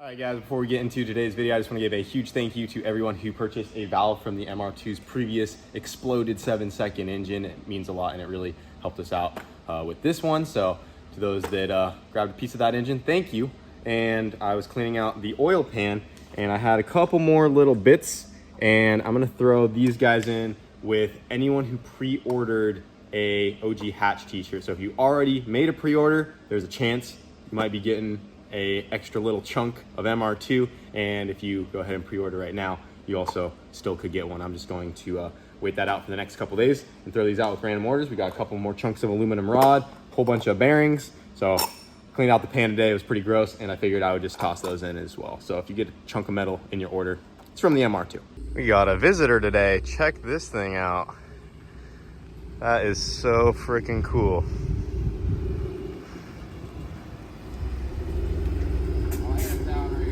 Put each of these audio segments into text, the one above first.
All right guys, before we get into today's video, I just want to give a huge thank you to everyone who purchased a valve from the MR2's previous exploded 7-second engine. It means a lot and it really helped us out with this one. So to those that grabbed a piece of that engine, thank you. And I was cleaning out the oil pan and I had a couple more little bits, and I'm gonna throw these guys in with anyone who pre-ordered a OG Hatch t-shirt. So if you already made a pre-order, there's a chance you might be getting a extra little chunk of MR2, and if you go ahead and pre-order right now, you also still could get one. I'm just going to wait that out for the next couple days and throw these out with random orders. We got a couple more chunks of aluminum rod, a whole bunch of bearings. So cleaned out the pan today, it was pretty gross, and I figured I would just toss those in as well. So if you get a chunk of metal in your order, it's from the MR2. We got a visitor today. Check this thing out. That is so freaking cool.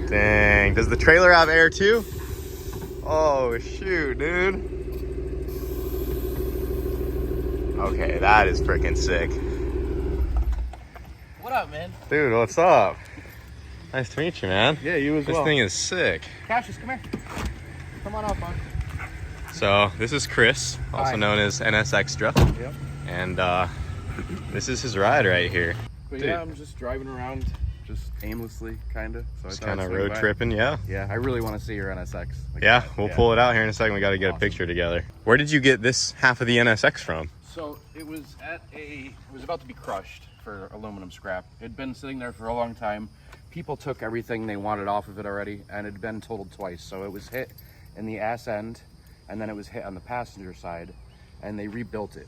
Dang, does the trailer have air too? Oh shoot, dude. Okay, that is freaking sick. What up, man? Dude, what's up? Nice to meet you, man. Yeah, you as well. This thing is sick. Cassius, come here. Come on up, bud. So, this is Chris, also known as NS Extra. Yep. And this is his ride right here. But yeah, I'm just driving around, just aimlessly, kind of. So just kind of road tripping, yeah. Yeah, I really want to see your NSX. Like yeah, we'll pull it out here in a second. We got to get a picture together. Where did you get this half of the NSX from? So it was it was about to be crushed for aluminum scrap. It had been sitting there for a long time. People took everything they wanted off of it already, and it had been totaled twice. So it was hit in the ass end, and then it was hit on the passenger side, and they rebuilt it.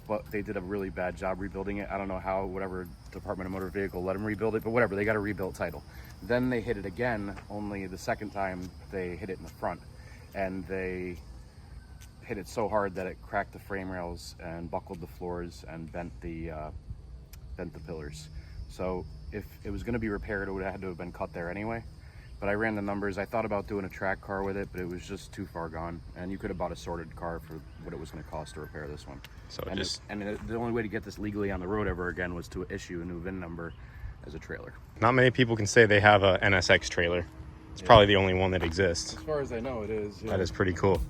But they did a really bad job rebuilding it. I don't know how, whatever Department of Motor Vehicle let them rebuild it, but whatever, they got a rebuilt title. Then they hit it again, only the second time they hit it in the front, and they hit it so hard that it cracked the frame rails and buckled the floors and bent the pillars. So if it was going to be repaired, it would have had to have been cut there anyway. But I ran the numbers. I thought about doing a track car with it, but it was just too far gone. And you could have bought a sorted car for what it was going to cost to repair this one. So the only way to get this legally on the road ever again was to issue a new VIN number as a trailer. Not many people can say they have a NSX trailer. It's probably the only one that exists. As far as I know, it is. Yeah. That is pretty cool.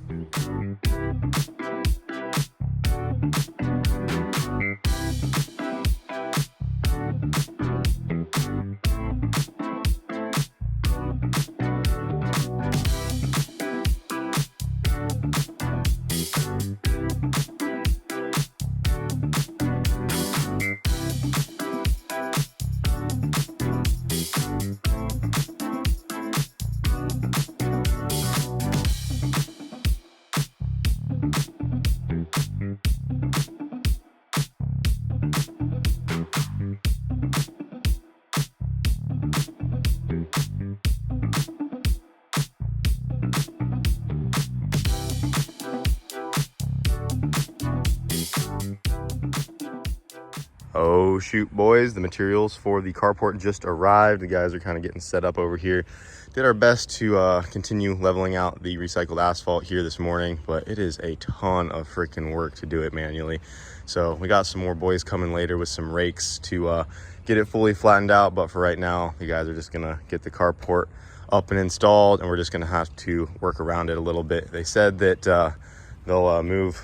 Oh shoot, boys, the materials for the carport just arrived. The guys are kind of getting set up over here. Did our best to continue leveling out the recycled asphalt here this morning, but it is a ton of freaking work to do it manually. So we got some more boys coming later with some rakes to get it fully flattened out, but for right now, the guys are just gonna get the carport up and installed, and we're just gonna have to work around it a little bit. They said that they'll move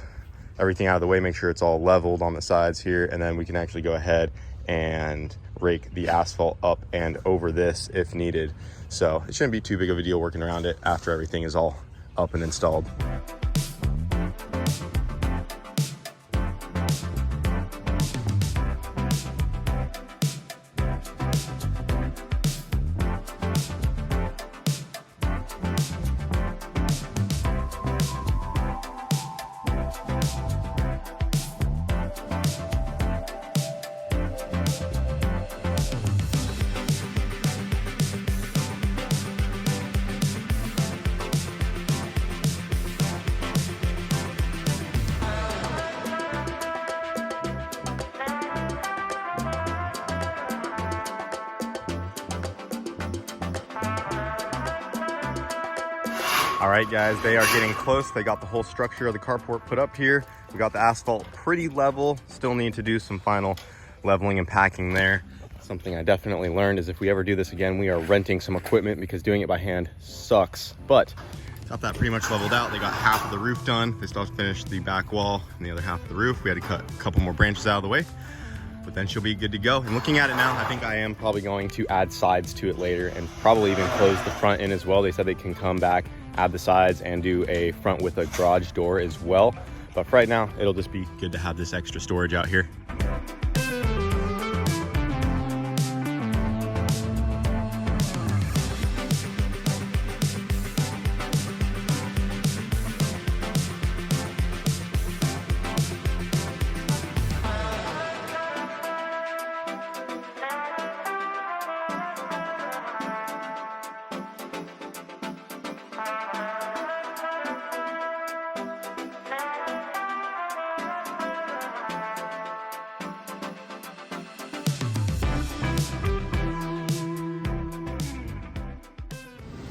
everything out of the way, make sure it's all leveled on the sides here, and then we can actually go ahead and rake the asphalt up and over this if needed. So it shouldn't be too big of a deal working around it after everything is all up and installed. All right, guys, they are getting close. They got the whole structure of the carport put up here. We got the asphalt pretty level. Still need to do some final leveling and packing there. Something I definitely learned is if we ever do this again, we are renting some equipment because doing it by hand sucks. But got that pretty much leveled out. They got half of the roof done. They still have to finish the back wall and the other half of the roof. We had to cut a couple more branches out of the way, but then she'll be good to go. And looking at it now, I think I am probably going to add sides to it later and probably even close the front in as well. They said they can come back, add the sides, and do a front with a garage door as well. But for right now, it'll just be good to have this extra storage out here.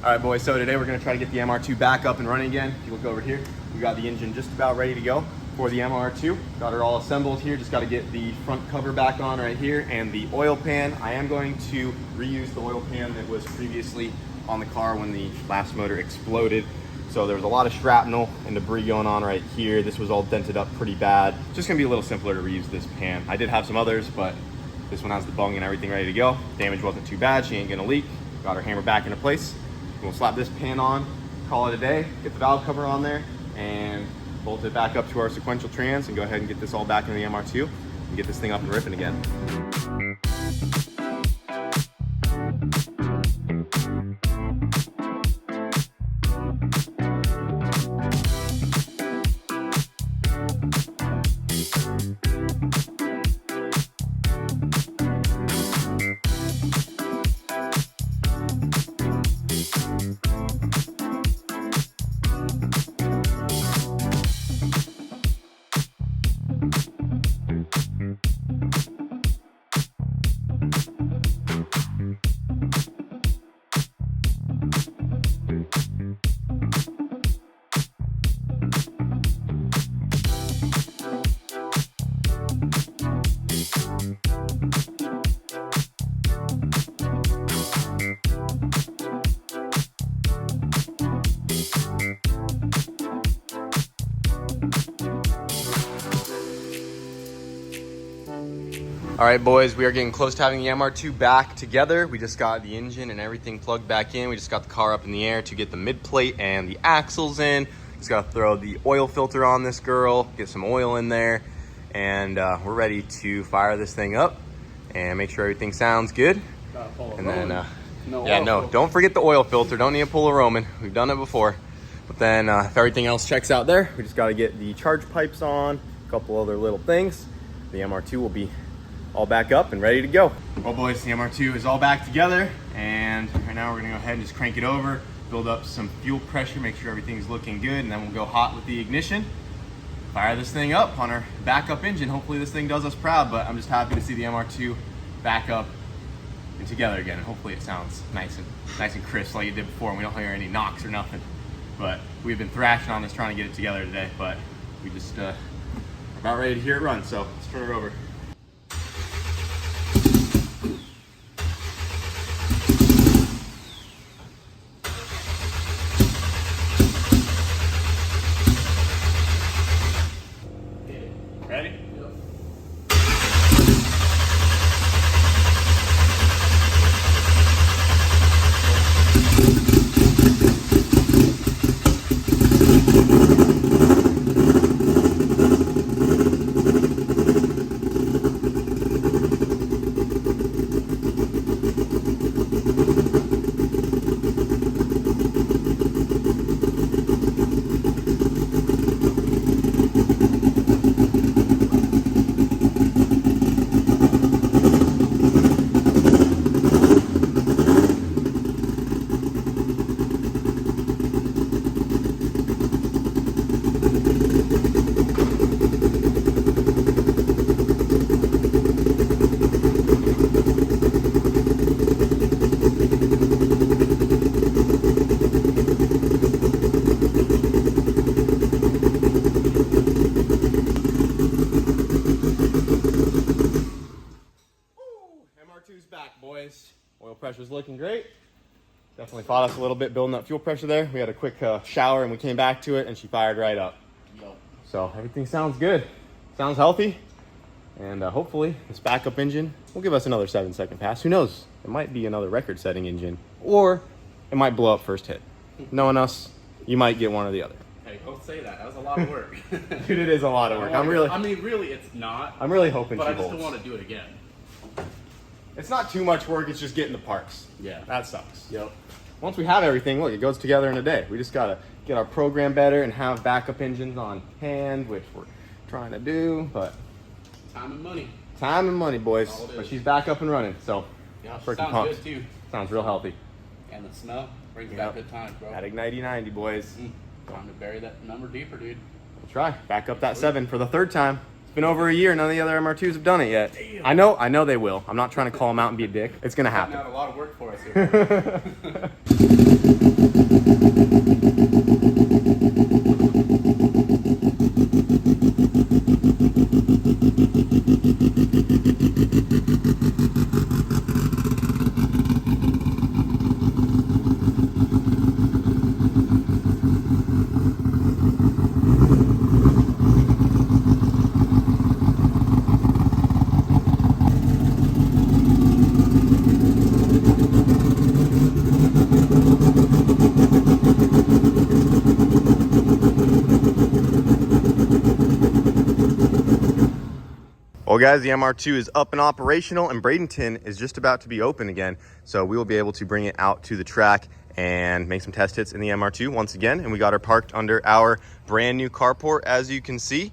All right, boys, so today we're gonna try to get the MR2 back up and running again. If you look over here, we got the engine just about ready to go for the MR2. Got her all assembled here, just gotta get the front cover back on right here and the oil pan. I am going to reuse the oil pan that was previously on the car when the last motor exploded. So there was a lot of shrapnel and debris going on right here. This was all dented up pretty bad. Just gonna be a little simpler to reuse this pan. I did have some others, but this one has the bung and everything ready to go. Damage wasn't too bad, she ain't gonna leak. Got her hammer back into place. We'll slap this pan on, call it a day, get the valve cover on there, and bolt it back up to our sequential trans and go ahead and get this all back in the MR2 and get this thing up and ripping again. All right, boys, we are getting close to having the MR2 back together. We just got the engine and everything plugged back in. We just got the car up in the air to get the mid plate and the axles in. Just got to throw the oil filter on this girl, get some oil in there, and we're ready to fire this thing up and make sure everything sounds good. And then, don't forget the oil filter. Don't need to pull a Roman. We've done it before. But then if everything else checks out there, we just got to get the charge pipes on, a couple other little things. The MR2 will be all back up and ready to go. Well, boys, the MR2 is all back together, and right now we're gonna go ahead and just crank it over, build up some fuel pressure, make sure everything's looking good, and then we'll go hot with the ignition, fire this thing up on our backup engine. Hopefully this thing does us proud, but I'm just happy to see the MR2 back up and together again, and hopefully it sounds nice and crisp like it did before, and we don't hear any knocks or nothing. But we've been thrashing on this trying to get it together today, but we just are about ready to hear it run, so let's turn it over. Ready? Yep. Definitely fought us a little bit building up fuel pressure there. We had a quick shower and we came back to it and she fired right up. Yep. So everything sounds good. Sounds healthy. And hopefully this backup engine will give us another 7-second pass. Who knows? It might be another record-setting engine, or it might blow up first hit. Knowing us, you might get one or the other. Hey, don't say that. That was a lot of work. Dude, it is a lot of work. I mean, really, it's not. I'm really hoping but she I just holds. don't want to do it again. It's not too much work. It's just getting the parts. Yeah. That sucks. Yep. Once we have everything, look, it goes together in a day. We just gotta get our program better and have backup engines on hand, which we're trying to do. But Time and money. time and money, boys. All it is. But she's back up and running, so Yeah, freaking sounds pumped. good too. Sounds real healthy. And the smell brings Yep. back good times, bro. At Ignite 90, boys. Time to bury that number deeper, dude. We'll try. Back up that 7 for the 3rd time. It's been over a year. None of the other MR2s have done it yet. Damn. I know they will. I'm not trying to call them out and be a dick. It's gonna Cutting happen. out a lot of work for us here. Well, guys, the MR2 is up and operational, and Bradenton is just about to be open again. So we will be able to bring it out to the track and make some test hits in the MR2 once again. And we got her parked under our brand new carport, as you can see.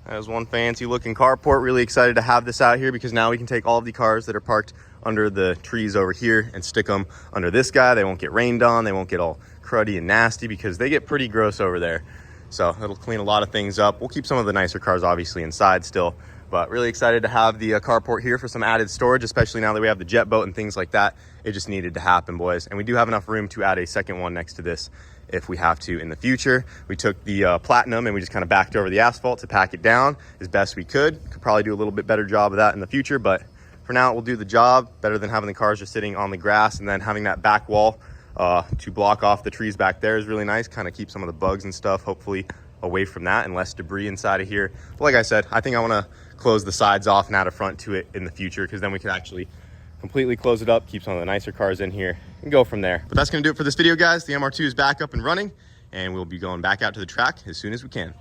That was one fancy looking carport. Really excited to have this out here because now we can take all of the cars that are parked under the trees over here and stick them under this guy. They won't get rained on. They won't get all cruddy and nasty because they get pretty gross over there. So it'll clean a lot of things up. We'll keep some of the nicer cars obviously inside still, but really excited to have the carport here for some added storage, especially now that we have the jet boat and things like that. It just needed to happen, boys. And we do have enough room to add a second one next to this if we have to in the future. We took the platinum and we just kind of backed over the asphalt to pack it down as best we could. Could probably do a little bit better job of that in the future, but for now it will do the job better than having the cars just sitting on the grass. And then having that back wall to block off the trees back there is really nice. Kind of keep some of the bugs and stuff hopefully away from that and less debris inside of here. But like I said, I think I want to close the sides off and add a front to it in the future, because then we could actually completely close it up, keep some of the nicer cars in here, and go from there. But that's going to do it for this video, guys. The MR2 is back up and running, and we'll be going back out to the track as soon as we can.